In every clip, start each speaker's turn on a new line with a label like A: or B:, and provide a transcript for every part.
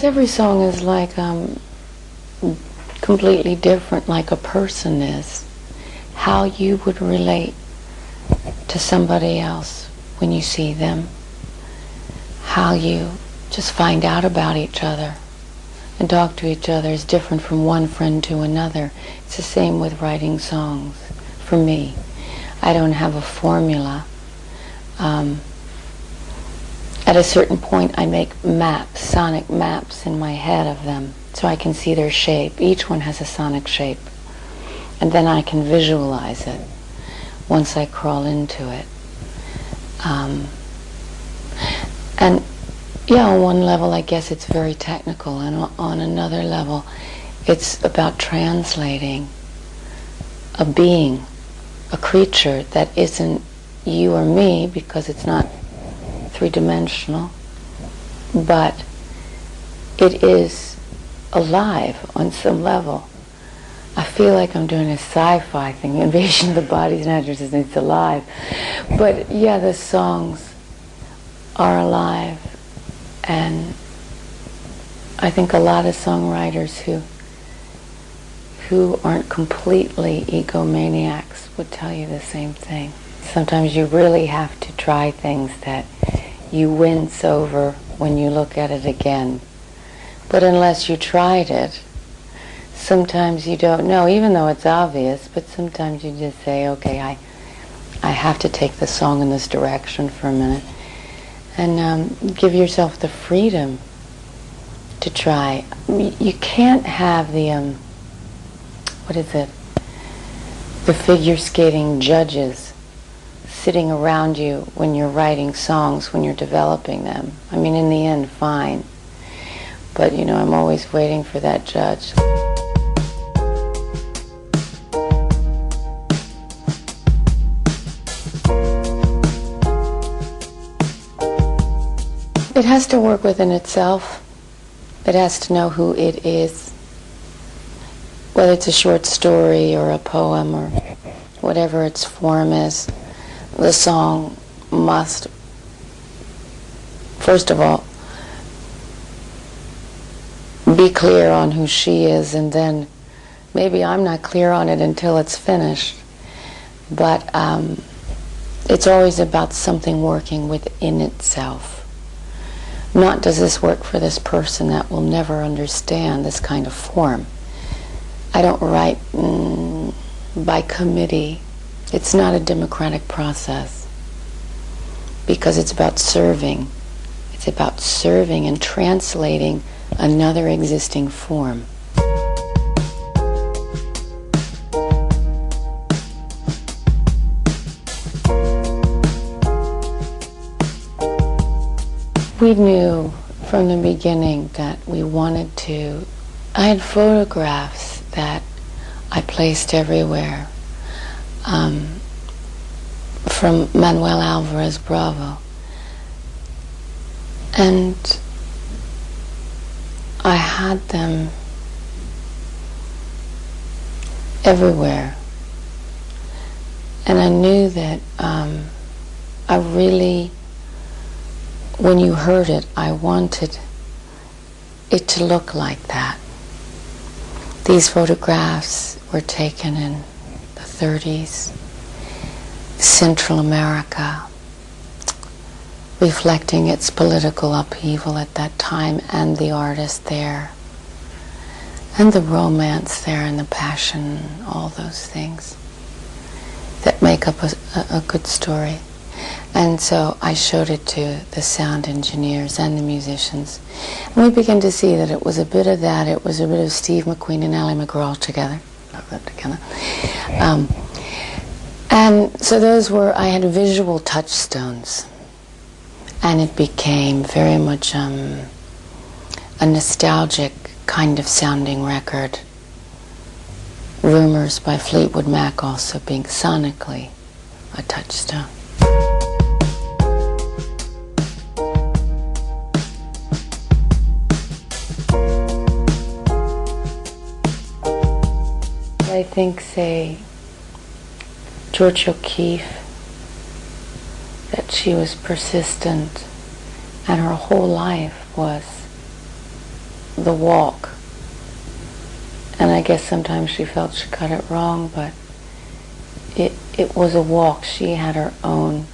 A: every song is like completely different, like a person is. How you would relate to somebody else when you see them. How you just find out about each other and talk to each other is different from one friend to another. It's the same with writing songs. For me, I don't have a formula. At a certain point, I make maps, sonic maps in my head of them, so I can see their shape. Each one has a sonic shape. And then I can visualize it once I crawl into it. And yeah, on one level, I guess it's very technical, and on another level, it's about translating a being, a creature that isn't you or me, because it's not three-dimensional, but it is alive on some level. I feel like I'm doing a sci-fi thing, invasion of the body snatchers, it's alive. But yeah, the songs are alive, and I think a lot of songwriters who aren't completely egomaniacs would tell you the same thing. Sometimes you really have to try things that you wince over when you look at it again. But unless you tried it, sometimes you don't know, even though it's obvious, but sometimes you just say, okay, I have to take the song in this direction for a minute. And give yourself the freedom to try. You can't have the, the figure skating judges sitting around you when you're writing songs, when you're developing them. I mean, in the end, fine. But, you know, I'm always waiting for that judge. It has to work within itself. It has to know who it is. Whether it's a short story or a poem or whatever its form is, the song must, first of all, be clear on who she is, and then maybe I'm not clear on it until it's finished. But it's always about something working within itself. Not does this work for this person that will never understand this kind of form. I don't write by committee. It's not a democratic process, because it's about serving. It's about serving and translating another existing form. We knew from the beginning that we wanted to. I had photographs that I placed everywhere from Manuel Alvarez Bravo, and I had them everywhere, and I knew that I really, when you heard it, I wanted it to look like that. These photographs were taken in the 30s, Central America, reflecting its political upheaval at that time, and the artist there, and the romance there, and the passion, all those things that make up a good story. And so I showed it to the sound engineers and the musicians. And we began to see that it was a bit of that. It was a bit of Steve McQueen and Ally McGraw together. And so those were, I had visual touchstones. And it became very much a nostalgic kind of sounding record. Rumors by Fleetwood Mac also being sonically a touchstone. I think, say, George O'Keeffe, that she was persistent, and her whole life was the walk. And I guess sometimes she felt she got it wrong, but it was a walk. She had her own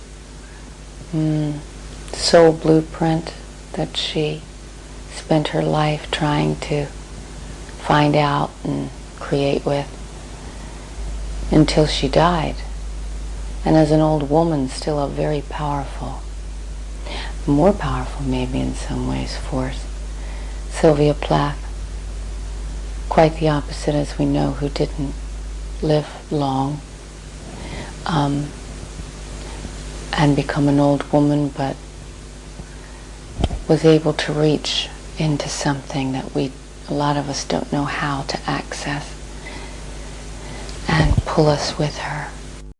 A: soul blueprint that she spent her life trying to find out and create with until she died. And as an old woman, still a very powerful, more powerful maybe in some ways, force. Sylvia Plath, quite the opposite, as we know, who didn't live long and become an old woman, but was able to reach into something that a lot of us don't know how to access and pull us with her.